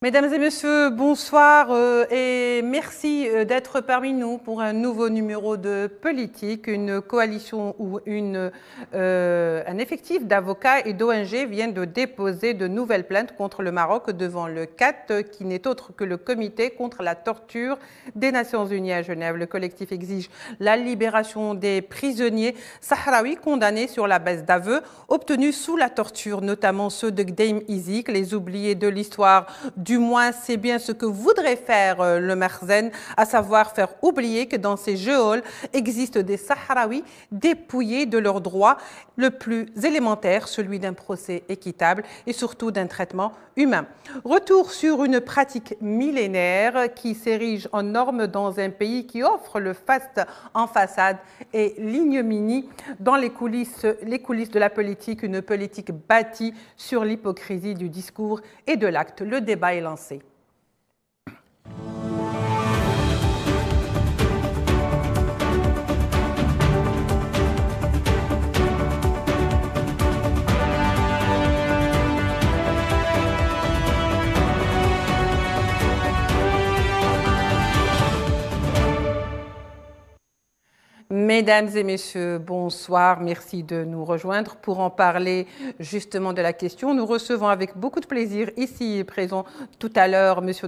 Mesdames et messieurs, bonsoir et merci d'être parmi nous pour un nouveau numéro de Politique. Une coalition ou un effectif d'avocats et d'ONG vient de déposer de nouvelles plaintes contre le Maroc devant le CAT, qui n'est autre que le Comité contre la torture des Nations Unies à Genève. Le collectif exige la libération des prisonniers sahraouis condamnés sur la base d'aveux obtenus sous la torture, notamment ceux de Gdeim Izik, les oubliés de l'histoire. Du moins, c'est bien ce que voudrait faire le Merzen, à savoir faire oublier que dans ces geôles existent des Sahraouis dépouillés de leurs droits le plus élémentaire, celui d'un procès équitable et surtout d'un traitement humain. Retour sur une pratique millénaire qui s'érige en norme dans un pays qui offre le faste en façade et l'ignominie dans les coulisses de la politique, une politique bâtie sur l'hypocrisie du discours et de l'acte. Le débat est lancé. Mesdames et messieurs, bonsoir. Merci de nous rejoindre pour en parler justement de la question. Nous recevons avec beaucoup de plaisir ici présent tout à l'heure monsieur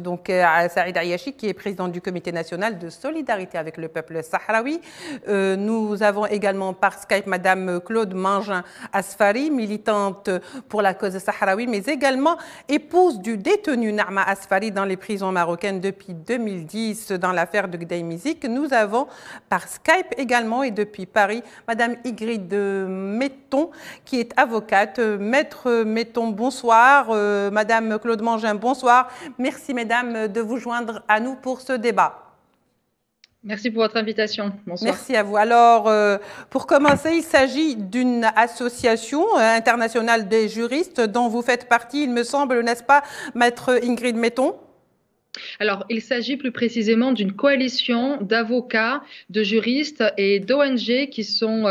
Saïd Ayachi, qui est président du Comité national de solidarité avec le peuple sahraoui. Nous avons également par Skype madame Claude Mangin Asfari, militante pour la cause sahraoui, mais également épouse du détenu Naama Asfari dans les prisons marocaines depuis 2010 dans l'affaire de Gdeim Izik. Nous avons par Skype également et depuis Paris, Madame Ingrid Metton, qui est avocate. Maître Metton, bonsoir. Madame Claude Mangin, bonsoir. Merci, mesdames, de vous joindre à nous pour ce débat. Merci pour votre invitation. Bonsoir. Merci à vous. Alors, pour commencer, il s'agit d'une association internationale des juristes dont vous faites partie, il me semble, n'est-ce pas, Maître Ingrid Metton? Alors, il s'agit plus précisément d'une coalition d'avocats, de juristes et d'ONG qui sont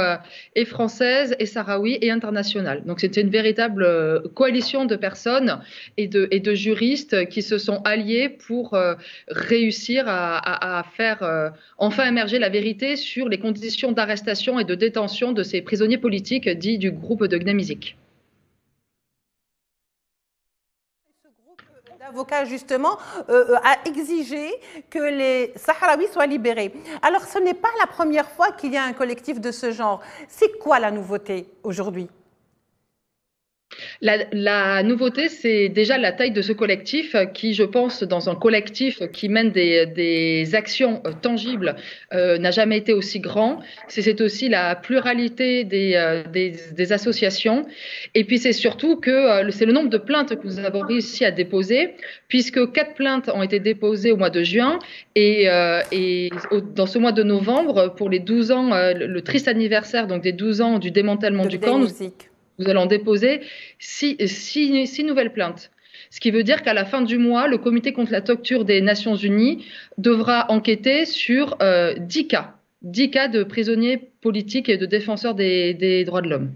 et françaises, et sahraouis, et internationales. Donc, c'était une véritable coalition de personnes et de juristes qui se sont alliés pour réussir à faire enfin émerger la vérité sur les conditions d'arrestation et de détention de ces prisonniers politiques dits du groupe de Gdeim Izik. Avocat justement a exigé que les Sahraouis soient libérés. Alors ce n'est pas la première fois qu'il y a un collectif de ce genre. C'est quoi la nouveauté aujourd'hui ? La nouveauté, c'est déjà la taille de ce collectif qui, je pense, dans un collectif qui mène des actions tangibles, n'a jamais été aussi grand. C'est aussi la pluralité des associations. Et puis, c'est surtout que c'est le nombre de plaintes que nous avons réussi à déposer, puisque 4 plaintes ont été déposées au mois de juin et dans ce mois de novembre, pour les 12 ans, le triste anniversaire donc des 12 ans du démantèlement du camp, nous allons déposer 6 nouvelles plaintes. Ce qui veut dire qu'à la fin du mois, le Comité contre la torture des Nations Unies devra enquêter sur 10 cas. 10 cas de prisonniers politiques et de défenseurs des droits de l'homme.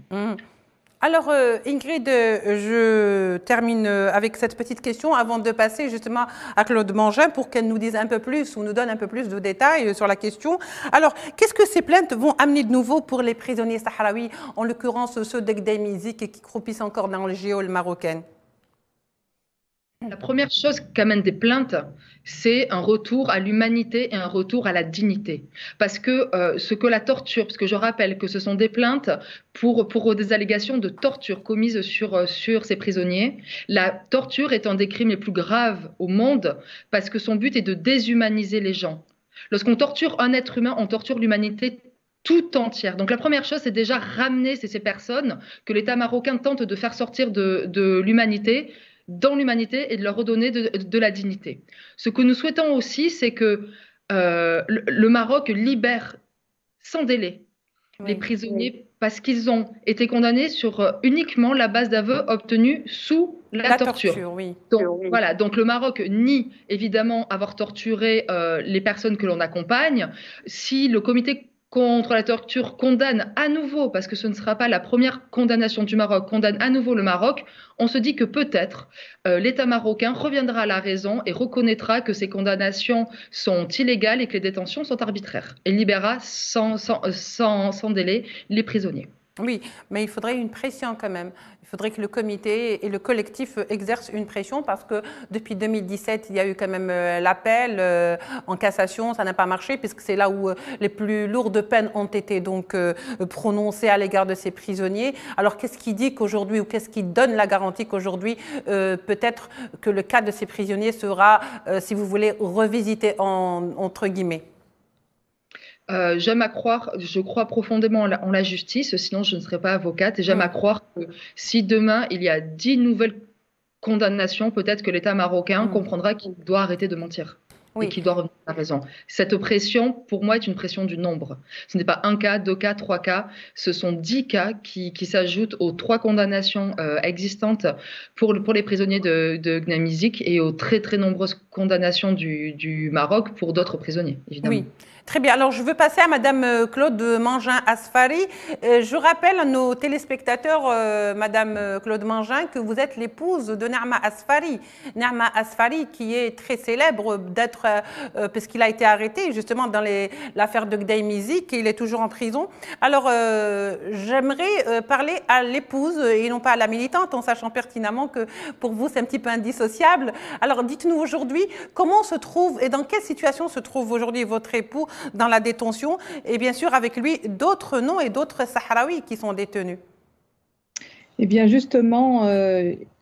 Alors Ingrid, je termine avec cette petite question avant de passer justement à Claude Mangin pour qu'elle nous dise un peu plus ou nous donne un peu plus de détails sur la question. Alors, qu'est-ce que ces plaintes vont amener de nouveau pour les prisonniers sahraouis, en l'occurrence ceux de Gdeim Izik qui croupissent encore dans les geôles marocaines? La première chose qu'amènent des plaintes, c'est un retour à l'humanité et un retour à la dignité. Parce que ce que la torture, parce que je rappelle que ce sont des plaintes pour des allégations de torture commises sur ces prisonniers. La torture est un des crimes les plus graves au monde parce que son but est de déshumaniser les gens. Lorsqu'on torture un être humain, on torture l'humanité tout entière. Donc la première chose, c'est déjà ramener ces personnes que l'État marocain tente de faire sortir de l'humanité, dans l'humanité, et de leur redonner de la dignité. Ce que nous souhaitons aussi, c'est que le Maroc libère sans délai les prisonniers parce qu'ils ont été condamnés sur uniquement la base d'aveux obtenus sous la torture. Oui. Donc, voilà, donc le Maroc nie évidemment avoir torturé les personnes que l'on accompagne. Si le Comité contre la torture condamne à nouveau, parce que ce ne sera pas la première condamnation du Maroc, condamne à nouveau le Maroc, on se dit que peut-être l'État marocain reviendra à la raison et reconnaîtra que ces condamnations sont illégales et que les détentions sont arbitraires et libérera sans délai les prisonniers. Oui, mais il faudrait une pression quand même. Il faudrait que le comité et le collectif exercent une pression parce que depuis 2017, il y a eu quand même l'appel en cassation, ça n'a pas marché puisque c'est là où les plus lourdes peines ont été donc prononcées à l'égard de ces prisonniers. Alors qu'est-ce qui dit qu'aujourd'hui ou qu'est-ce qui donne la garantie qu'aujourd'hui peut-être que le cas de ces prisonniers sera, si vous voulez, revisité entre guillemets? J'aime à croire, je crois profondément en la justice, sinon je ne serais pas avocate, et j'aime à croire que si demain il y a 10 nouvelles condamnations, peut-être que l'État marocain comprendra qu'il doit arrêter de mentir. Oui. Et qu'il doit revenir à la raison. Cette pression, pour moi, est une pression du nombre. Ce n'est pas un cas, 2 cas, 3 cas, ce sont 10 cas qui s'ajoutent aux 3 condamnations existantes pour les prisonniers de Gnamizik et aux très très nombreuses condamnations du Maroc pour d'autres prisonniers, évidemment. Oui. Très bien. Alors, je veux passer à Madame Claude Mangin Asfari. Je rappelle à nos téléspectateurs, Madame Claude Mangin, que vous êtes l'épouse de Nerma Asfari. Nerma Asfari, qui est très célèbre d'être, parce qu'il a été arrêté justement dans l'affaire de Gnamizik et il est toujours en prison. Alors, j'aimerais parler à l'épouse et non pas à la militante, en sachant pertinemment que pour vous, c'est un petit peu indissociable. Alors, dites-nous aujourd'hui, comment se trouve et dans quelle situation se trouve aujourd'hui votre époux dans la détention et bien sûr avec lui d'autres noms et d'autres Sahraouis qui sont détenus. Eh bien justement,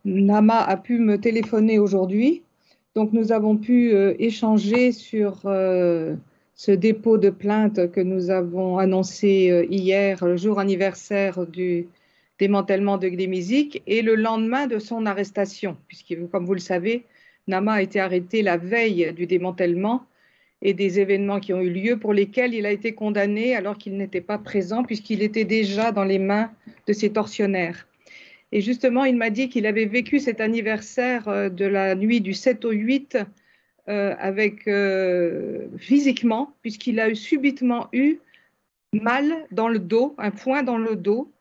Nama a pu me téléphoner aujourd'hui, donc nous avons pu échanger sur ce dépôt de plainte que nous avons annoncé hier, le jour anniversaire du démantèlement de Gnamizik et le lendemain de son arrestation, puisque comme vous le savez, Nama a été arrêté la veille du démantèlement et des événements qui ont eu lieu pour lesquels il a été condamné alors qu'il n'était pas présent puisqu'il était déjà dans les mains de ses tortionnaires. Et justement, il m'a dit qu'il avait vécu cet anniversaire de la nuit du 7 au 8 physiquement, puisqu'il a subitement eu mal dans le dos, un point dans le dos,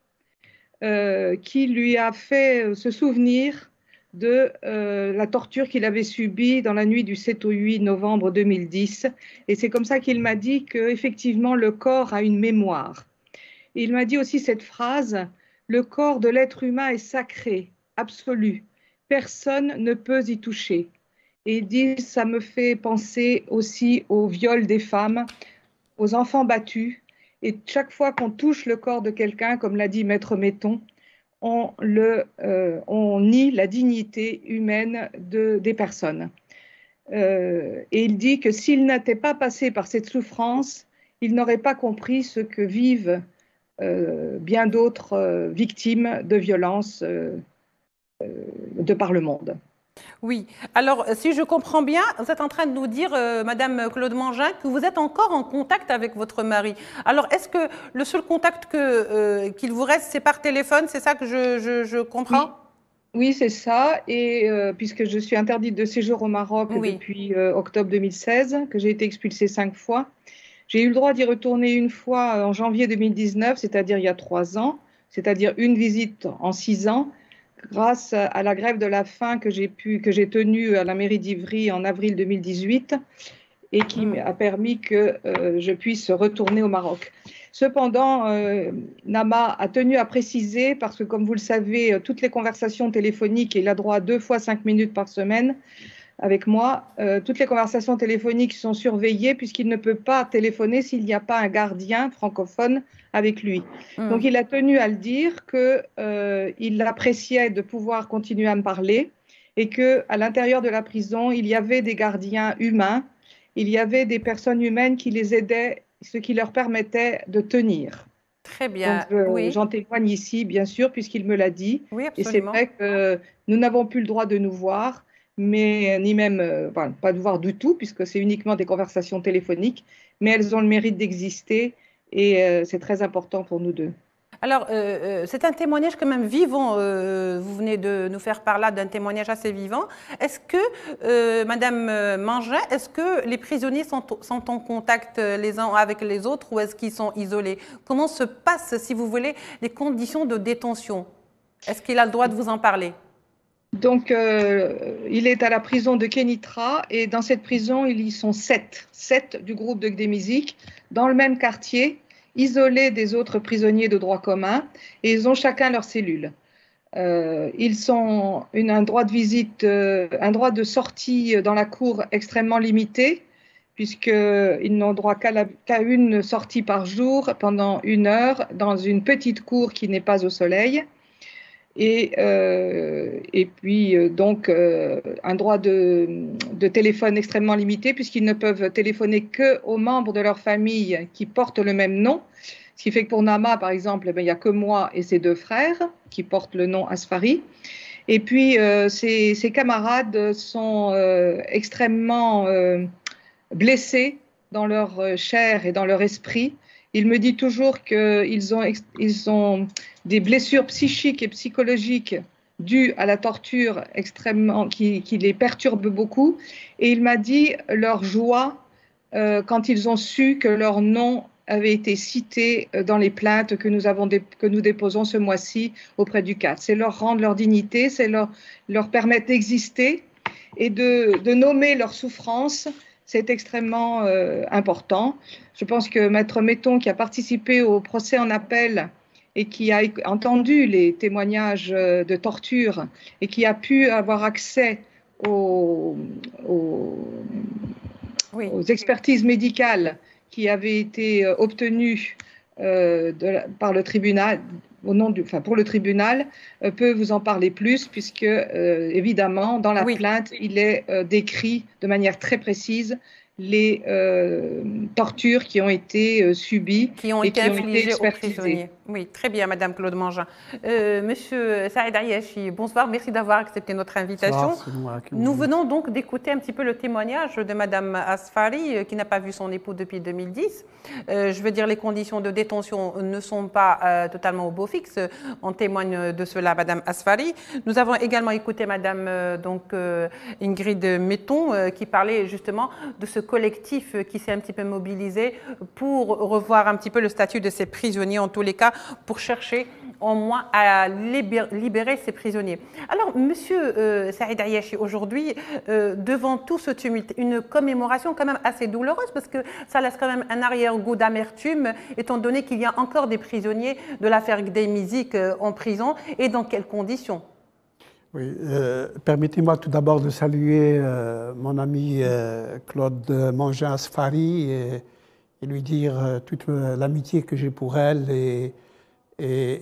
qui lui a fait se souvenir de la torture qu'il avait subie dans la nuit du 7 au 8 novembre 2010. Et c'est comme ça qu'il m'a dit qu'effectivement, le corps a une mémoire. Et il m'a dit aussi cette phrase, « Le corps de l'être humain est sacré, absolu. Personne ne peut y toucher. » Et il dit, ça me fait penser aussi au viol des femmes, aux enfants battus. Et chaque fois qu'on touche le corps de quelqu'un, comme l'a dit Maître Metton, on nie la dignité humaine des personnes. Et il dit que s'il n'était pas passé par cette souffrance, il n'aurait pas compris ce que vivent bien d'autres victimes de violences de par le monde. Oui. Alors, si je comprends bien, vous êtes en train de nous dire, Madame Claude Mangin, que vous êtes encore en contact avec votre mari. Alors, est-ce que le seul contact qu'il vous reste, c'est par téléphone? C'est ça que je comprends? Oui, c'est ça. Et puisque je suis interdite de séjour au Maroc depuis octobre 2016, que j'ai été expulsée 5 fois, j'ai eu le droit d'y retourner une fois en janvier 2019, c'est-à-dire il y a 3 ans, c'est-à-dire une visite en 6 ans, grâce à la grève de la faim que j'ai tenue à la mairie d'Ivry en avril 2018 et qui a permis que je puisse retourner au Maroc. Cependant, Nama a tenu à préciser, parce que comme vous le savez, toutes les conversations téléphoniques, il a droit à 2 fois 5 minutes par semaine avec moi, toutes les conversations téléphoniques sont surveillées puisqu'il ne peut pas téléphoner s'il n'y a pas un gardien francophone avec lui. Donc il a tenu à le dire qu'il appréciait de pouvoir continuer à me parler et qu'à l'intérieur de la prison, il y avait des gardiens humains, il y avait des personnes humaines qui les aidaient, ce qui leur permettait de tenir. Très bien. Donc, j'en témoigne ici, bien sûr, puisqu'il me l'a dit. Oui, et c'est vrai que nous n'avons plus le droit de nous voir, mais ni même pas de voir du tout, puisque c'est uniquement des conversations téléphoniques, mais elles ont le mérite d'exister et c'est très important pour nous deux. Alors, c'est un témoignage quand même vivant. Vous venez de nous faire part là d'un témoignage assez vivant. Est-ce que, Madame Mangin, est-ce que les prisonniers sont en contact les uns avec les autres ou est-ce qu'ils sont isolés? Comment se passent, si vous voulez, les conditions de détention? Est-ce qu'il a le droit de vous en parler? Donc, il est à la prison de Kénitra et dans cette prison, ils y sont 7 du groupe de Gdémizik, dans le même quartier, isolés des autres prisonniers de droit commun, et ils ont chacun leur cellule. Ils ont un droit de visite, un droit de sortie dans la cour extrêmement limité, puisqu'ils n'ont droit qu'à une sortie par jour pendant 1 heure dans une petite cour qui n'est pas au soleil. Et puis, donc, un droit de téléphone extrêmement limité, puisqu'ils ne peuvent téléphoner qu'aux membres de leur famille qui portent le même nom. Ce qui fait que pour Nama, par exemple, il n'y a que moi et ses 2 frères qui portent le nom Asfari. Et puis, ses camarades sont extrêmement blessés dans leur chair et dans leur esprit. Il me dit toujours qu'ils ont des blessures psychiques et psychologiques dues à la torture extrêmement, qui les perturbe beaucoup. Et il m'a dit leur joie quand ils ont su que leur nom avait été cité dans les plaintes que nous déposons ce mois-ci auprès du CAT. C'est leur rendre leur dignité, c'est leur permettre d'exister et de nommer leur souffrance. C'est extrêmement important. Je pense que Maître Metton, qui a participé au procès en appel et qui a entendu les témoignages de torture et qui a pu avoir accès aux expertises médicales qui avaient été obtenues par le tribunal, pour le tribunal, peut vous en parler plus, puisque évidemment, dans la plainte, il est décrit de manière très précise les tortures qui ont été subies qui ont été infligées aux prisonniers. Oui, très bien, Madame Claude Mangin. Monsieur Saïd Ayachi, bonsoir, merci d'avoir accepté notre invitation. Nous venons donc d'écouter un petit peu le témoignage de Madame Asfari, qui n'a pas vu son époux depuis 2010. Je veux dire, les conditions de détention ne sont pas totalement au beau fixe. On témoigne de cela, Madame Asfari. Nous avons également écouté Madame Ingrid Metton, qui parlait justement de ce collectif qui s'est un petit peu mobilisé pour revoir un petit peu le statut de ces prisonniers, en tous les cas, pour chercher au moins à libérer ces prisonniers. Alors, Monsieur Saïd Ayachi, aujourd'hui, devant tout ce tumulte, une commémoration quand même assez douloureuse, parce que ça laisse quand même un arrière-goût d'amertume, étant donné qu'il y a encore des prisonniers de l'affaire Gdémizik en prison, et dans quelles conditions? Oui, permettez-moi tout d'abord de saluer mon ami Claude Mangin Asfari et lui dire toute l'amitié que j'ai pour elle. Et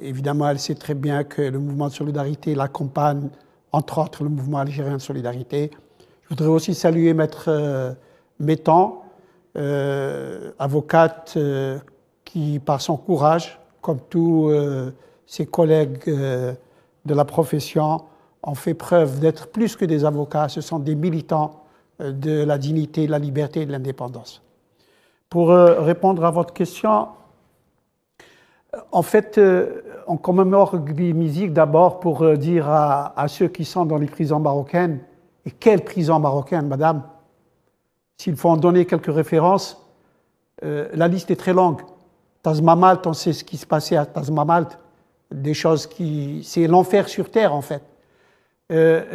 évidemment, elle sait très bien que le mouvement de solidarité l'accompagne, entre autres le mouvement algérien de solidarité. Je voudrais aussi saluer Maître Metton, avocate qui, par son courage, comme tous ses collègues de la profession, ont fait preuve d'être plus que des avocats, ce sont des militants de la dignité, de la liberté et de l'indépendance. Pour répondre à votre question, en fait, on commémore Gdémizik d'abord pour dire à ceux qui sont dans les prisons marocaines, et quelles prisons marocaines, madame? S'il faut en donner quelques références, la liste est très longue. Tazmamalt, on sait ce qui se passait à Tazmamalt, des choses qui... c'est l'enfer sur terre, en fait.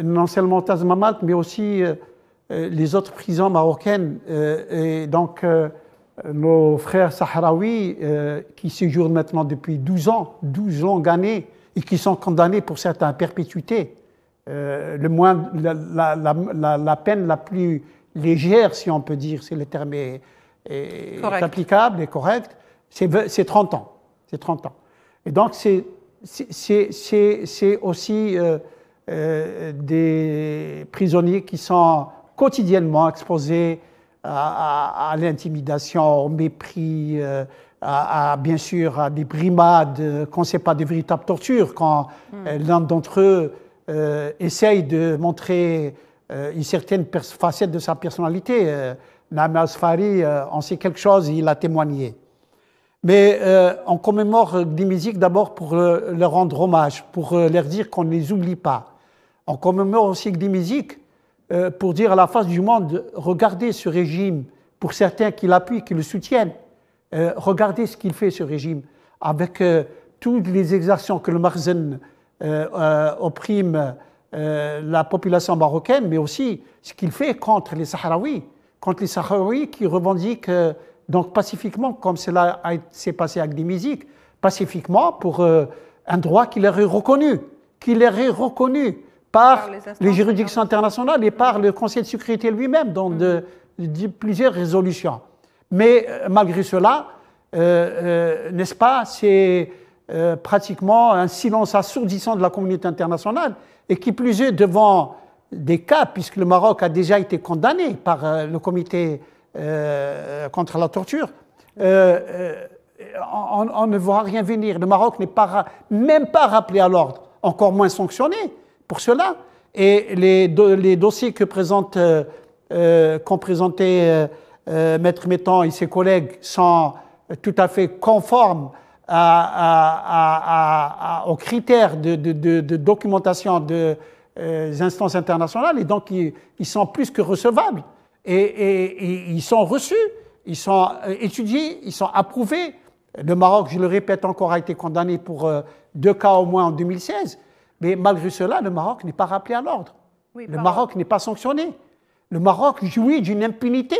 Non seulement Tazmamalt, mais aussi les autres prisons marocaines. Et donc, nos frères sahraouis qui séjournent maintenant depuis 12 longues années, et qui sont condamnés pour certains à perpétuité. La peine la plus légère, si on peut dire, si le terme est applicable et correct, c'est 30 ans. C'est 30 ans. Et donc, c'est aussi des prisonniers qui sont quotidiennement exposés à l'intimidation, au mépris, bien sûr à des brimades, qu'on ne sait pas de véritables tortures, quand l'un d'entre eux essaye de montrer une certaine facette de sa personnalité. Nama Asfari, on sait quelque chose, il a témoigné. Mais on commémore Gdimizig d'abord pour leur rendre hommage, pour leur dire qu'on ne les oublie pas. On commémore aussi Gdimizig pour dire à la face du monde, regardez ce régime, pour certains qui l'appuient, qui le soutiennent, regardez ce qu'il fait ce régime, avec toutes les exactions que le Makhzen opprime la population marocaine, mais aussi ce qu'il fait contre les Sahraouis qui revendiquent donc pacifiquement, comme cela s'est passé avec Gdimizig, pacifiquement pour un droit qui leur est reconnu, par les juridictions internationales et par le Conseil de sécurité lui-même dans plusieurs résolutions. Mais malgré cela, n'est-ce pas, c'est pratiquement un silence assourdissant de la communauté internationale, et qui plus est devant des cas, puisque le Maroc a déjà été condamné par le comité contre la torture, on ne voit rien venir. Le Maroc n'est même pas rappelé à l'ordre, encore moins sanctionné pour cela. Et les dossiers qu'ont présentés Maître Mettan et ses collègues sont tout à fait conformes aux critères de documentation des instances internationales, et donc ils sont plus que recevables. Et ils sont reçus, ils sont étudiés, ils sont approuvés. Le Maroc, je le répète encore, a été condamné pour 2 cas au moins en 2016. Mais malgré cela, le Maroc n'est pas rappelé à l'ordre. Oui, le Maroc n'est pas sanctionné. Le Maroc jouit d'une impunité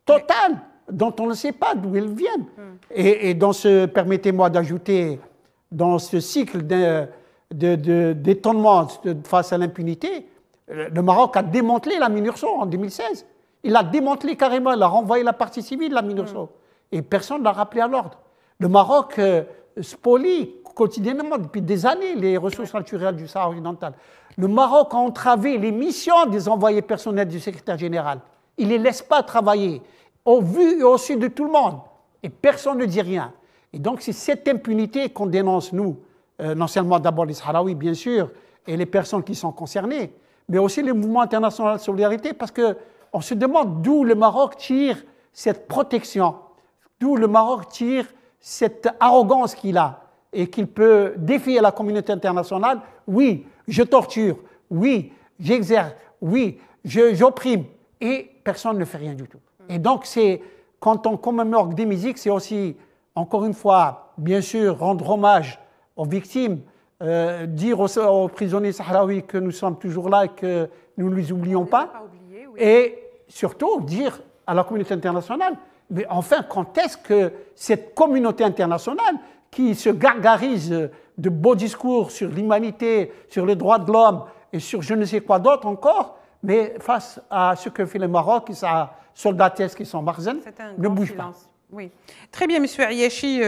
totale dont on ne sait pas d'où ils viennent. Et permettez-moi d'ajouter, dans ce cycle d'étonnement face à l'impunité, le Maroc a démantelé la MINURSO en 2016. Il l'a démantelé carrément, il a renvoyé la partie civile de la MINURSO. Et personne ne l'a rappelé à l'ordre. Le Maroc spolie quotidiennement, depuis des années, les ressources naturelles du Sahara occidental. Le Maroc a entravé les missions des envoyés personnels du secrétaire général. Il ne les laisse pas travailler, au vu et au su de tout le monde. Et personne ne dit rien. Et donc, c'est cette impunité qu'on dénonce, nous, non seulement d'abord les Sahraouis, bien sûr, et les personnes qui sont concernées, mais aussi les mouvements internationaux de solidarité, parce qu'on se demande d'où le Maroc tire cette protection, d'où le Maroc tire cette arrogance qu'il a, et qu'il peut défier la communauté internationale. Oui, je torture, oui, j'exerce, oui, j'opprime, et personne ne fait rien du tout. Et donc, quand on commémore Gdimizig, c'est aussi, encore une fois, bien sûr, rendre hommage aux victimes, dire aux prisonniers sahraouis que nous sommes toujours là et que nous ne les oublions pas, et surtout dire à la communauté internationale, mais enfin, quand est-ce que cette communauté internationale qui se gargarise de beaux discours sur l'humanité, sur les droits de l'homme et sur je ne sais quoi d'autre encore, mais face à ce que fait le Maroc et sa soldatesque qui sont Makhzen, ne bouge pas. Oui. Très bien, Monsieur Riachi.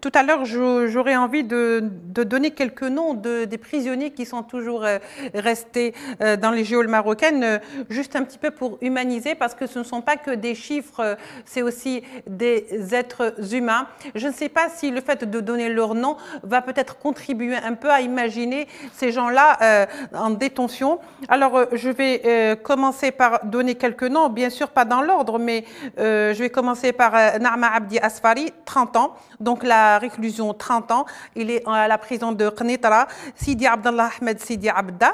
Tout à l'heure, j'aurais envie de donner quelques noms des prisonniers qui sont toujours restés dans les geôles marocaines, juste un petit peu pour humaniser, parce que ce ne sont pas que des chiffres, c'est aussi des êtres humains. Je ne sais pas si le fait de donner leur nom va peut-être contribuer un peu à imaginer ces gens-là en détention. Alors, je vais commencer par donner quelques noms, bien sûr pas dans l'ordre, mais je vais commencer par Naama Abdi Asfari, 30 ans, donc la réclusion 30 ans, il est à la prison de Qnitra. Sidi Abdallah Ahmed Sidi Abda,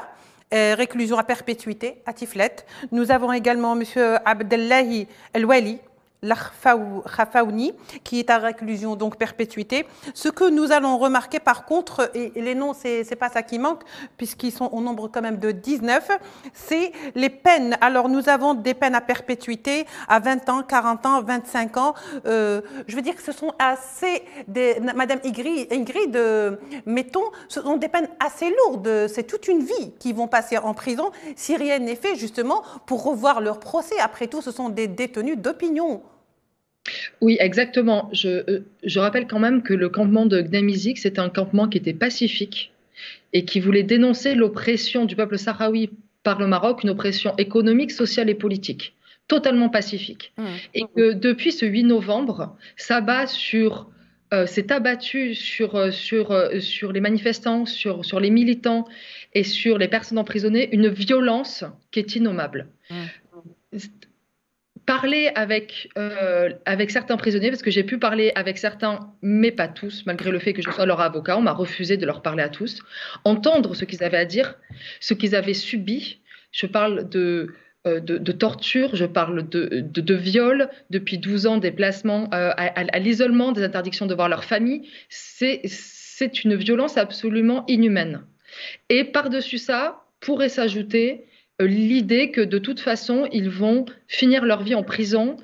réclusion à perpétuité à Tiflet. Nous avons également M. Abdellahi El-Wali, Khafaouni, qui est à réclusion, donc perpétuité. Ce que nous allons remarquer par contre, et les noms, c'est pas ça qui manque, puisqu'ils sont au nombre quand même de 19, c'est les peines. Alors nous avons des peines à perpétuité à 20 ans, 40 ans, 25 ans. Je veux dire que ce sont assez, Madame Ingrid, mettons, ce sont des peines assez lourdes. C'est toute une vie qu'ils vont passer en prison si rien n'est fait justement pour revoir leur procès. Après tout, ce sont des détenus d'opinion. Oui, exactement. Je rappelle quand même que le campement de Gdimizig, c'était un campement qui était pacifique et qui voulait dénoncer l'oppression du peuple sahraoui par le Maroc, une oppression économique, sociale et politique, totalement pacifique. Et que depuis ce 8 novembre, s'est abattu sur les manifestants, sur les militants et sur les personnes emprisonnées, une violence qui est innommable. parlé avec certains prisonniers, parce que j'ai pu parler avec certains, mais pas tous, malgré le fait que je sois leur avocat. On m'a refusé de leur parler à tous. Entendre ce qu'ils avaient à dire, ce qu'ils avaient subi. Je parle de torture, je parle de viol, depuis 12 ans, des placements à l'isolement, des interdictions de voir leur famille. C'est une violence absolument inhumaine. Et par-dessus ça, pourrait s'ajouter l'idée que de toute façon, ils vont finir leur vie en prison,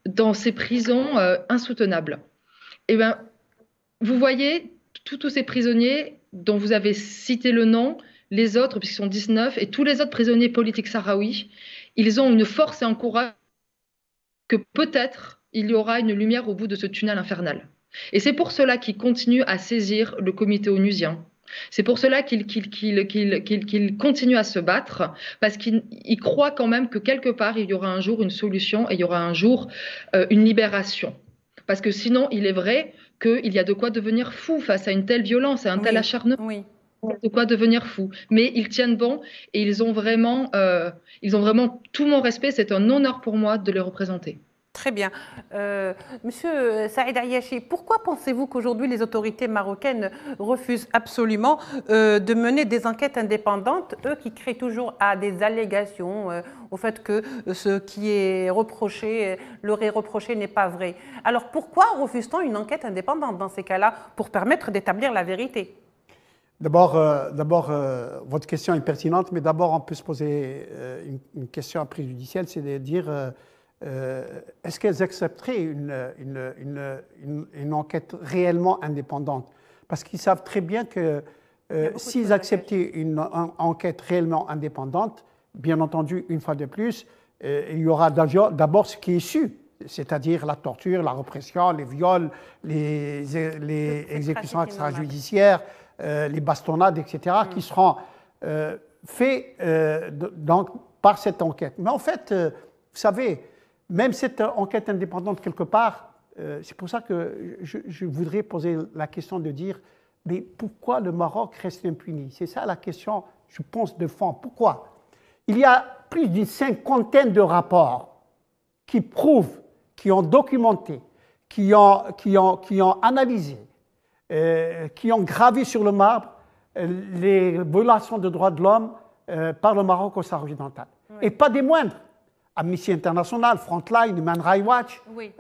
dans ces prisons insoutenables. Et bien, vous voyez, tous ces prisonniers dont vous avez cité le nom, les autres, puisqu'ils sont 19, et tous les autres prisonniers politiques sahraouis, ils ont une force et un courage que peut-être il y aura une lumière au bout de ce tunnel infernal. Et c'est pour cela qu'ils continuent à saisir le comité onusien. C'est pour cela qu'ils continuent à se battre, parce qu'ils croient quand même que quelque part, il y aura un jour une solution et il y aura un jour une libération. Parce que sinon, il est vrai qu'il y a de quoi devenir fou face à une telle violence, à un tel acharnement. Oui. De quoi devenir fou. Mais ils tiennent bon et ils ont vraiment tout mon respect. C'est un honneur pour moi de les représenter. Très bien. Monsieur Saïd Ayachi, pourquoi pensez-vous qu'aujourd'hui les autorités marocaines refusent absolument de mener des enquêtes indépendantes, eux qui créent toujours à des allégations au fait que ce qui est reproché, leur est reproché n'est pas vrai? Alors pourquoi refuse-t-on une enquête indépendante dans ces cas-là pour permettre d'établir la vérité? D'abord, votre question est pertinente, mais d'abord on peut se poser une question préjudicielle, c'est de dire est-ce qu'elles accepteraient une enquête réellement indépendante? Parce qu'ils savent très bien que s'ils acceptaient une enquête réellement indépendante, bien entendu, une fois de plus, il y aura d'abord ce qui est su, c'est-à-dire la torture, la répression, les viols, les exécutions extrajudiciaires, les bastonnades, etc., qui seront faits par cette enquête. Mais en fait, vous savez, même cette enquête indépendante, quelque part, c'est pour ça que je voudrais poser la question de dire, mais pourquoi le Maroc reste impuni? C'est ça la question, je pense, de fond. Pourquoi? Il y a plus d'une cinquantaine de rapports qui prouvent, qui ont documenté, qui ont analysé, qui ont gravé sur le marbre les violations de droits de l'homme par le Maroc au Sahara occidental. Oui. Et pas des moindres. Amnesty International, Frontline, Human Rights Watch, oui.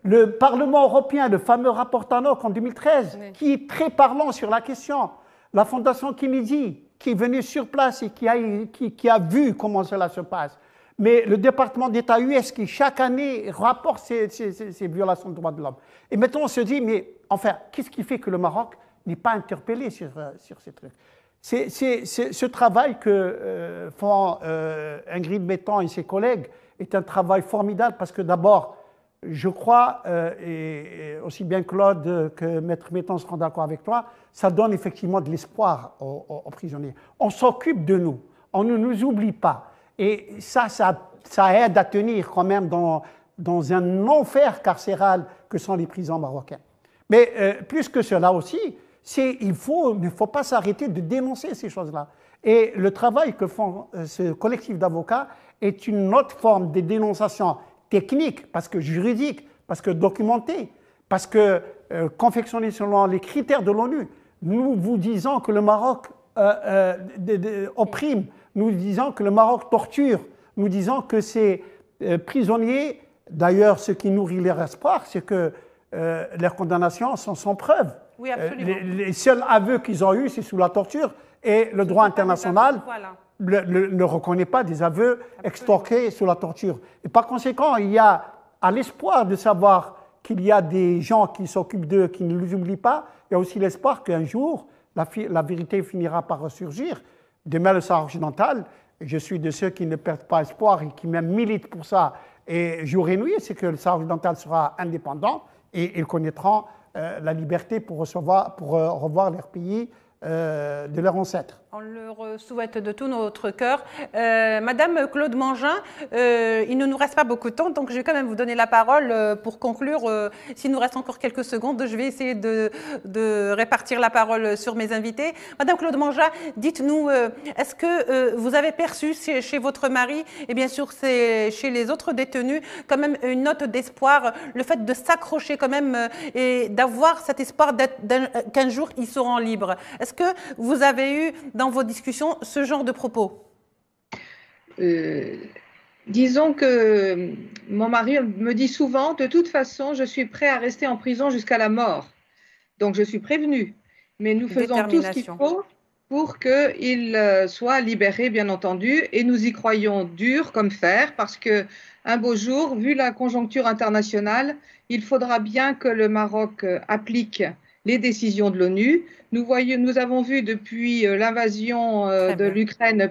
Le Parlement européen, le fameux rapport Tannock en 2013, oui. qui est très parlant sur la question. La Fondation Kennedy, qui est venue sur place et qui a vu comment cela se passe. Mais le département d'État US qui, chaque année, rapporte ces violations de droits de l'homme. Et maintenant, on se dit, mais enfin, qu'est-ce qui fait que le Maroc n'est pas interpellé sur ces trucs? C'est ce travail que font Ingrid Mettan et ses collègues est un travail formidable parce que d'abord, je crois, et aussi bien Claude que Maître Mettan seront d'accord avec toi, ça donne effectivement de l'espoir aux prisonniers. On s'occupe de nous, on ne nous oublie pas. Et ça aide à tenir quand même dans un enfer carcéral que sont les prisons marocaines. Mais plus que cela aussi, il ne faut pas s'arrêter de dénoncer ces choses-là. Et le travail que font ce collectif d'avocats est une autre forme de dénonciation technique, parce que juridique, parce que documentée, parce que confectionnée selon les critères de l'ONU. Nous vous disons que le Maroc opprime, nous disons que le Maroc torture, nous disons que ces prisonniers, d'ailleurs ce qui nourrit leur espoir, c'est que leurs condamnations sont sans preuve. Oui, absolument. Les seuls aveux qu'ils ont eus, c'est sous la torture, et le droit international ne reconnaît pas des aveux extorqués sous la torture. Et par conséquent, il y a, à l'espoir de savoir qu'il y a des gens qui s'occupent d'eux, qui ne les oublient pas, il y a aussi l'espoir qu'un jour, la vérité finira par ressurgir. Demain, le Sahara occidental, je suis de ceux qui ne perdent pas espoir et qui même militent pour ça. Et jour et nuit, c'est que le Sahara occidental sera indépendant et ils connaîtront la liberté pour revoir leur pays de leurs ancêtres. On leur souhaite de tout notre cœur. Madame Claude Mangin, il ne nous reste pas beaucoup de temps, donc je vais quand même vous donner la parole pour conclure. S'il nous reste encore quelques secondes, je vais essayer de répartir la parole sur mes invités. Madame Claude Mangin, dites-nous, est-ce que vous avez perçu chez votre mari et bien sûr chez les autres détenus quand même une note d'espoir, le fait de s'accrocher quand même et d'avoir cet espoir qu'un jour ils seront libres? Est-ce que vous avez eu dans vos discussions ce genre de propos? Disons que mon mari me dit souvent, de toute façon, je suis prêt à rester en prison jusqu'à la mort. Donc je suis prévenue. Mais nous faisons tout ce qu'il faut pour qu'il soit libéré, bien entendu, et nous y croyons dur comme fer, parce que un beau jour, vu la conjoncture internationale, il faudra bien que le Maroc applique les décisions de l'ONU. Nous avons vu depuis l'invasion de l'Ukraine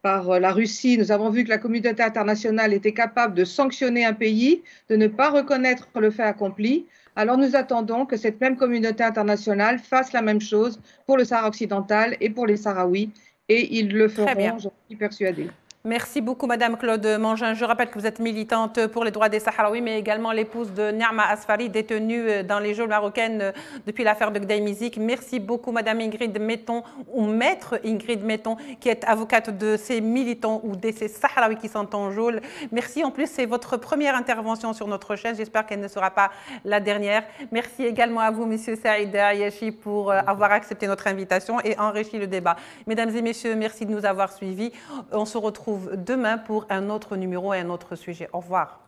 par la Russie, nous avons vu que la communauté internationale était capable de sanctionner un pays, de ne pas reconnaître le fait accompli. Alors nous attendons que cette même communauté internationale fasse la même chose pour le Sahara occidental et pour les Sahraouis, et ils le feront, j'en suis persuadée. Merci beaucoup, Madame Claude Mangin. Je rappelle que vous êtes militante pour les droits des Sahraouis, mais également l'épouse de Nerma Asfari, détenue dans les geôles marocaines depuis l'affaire de Gdeim Izik. Merci beaucoup, Madame Ingrid Metton, ou Maître Ingrid Metton, qui est avocate de ces militants ou de ces Sahraouis qui sont en geôle. Merci. En plus, c'est votre première intervention sur notre chaîne. J'espère qu'elle ne sera pas la dernière. Merci également à vous, Monsieur Saïd Ayachi, pour avoir accepté notre invitation et enrichi le débat. Mesdames et messieurs, merci de nous avoir suivis. On se retrouve demain pour un autre numéro et un autre sujet. Au revoir.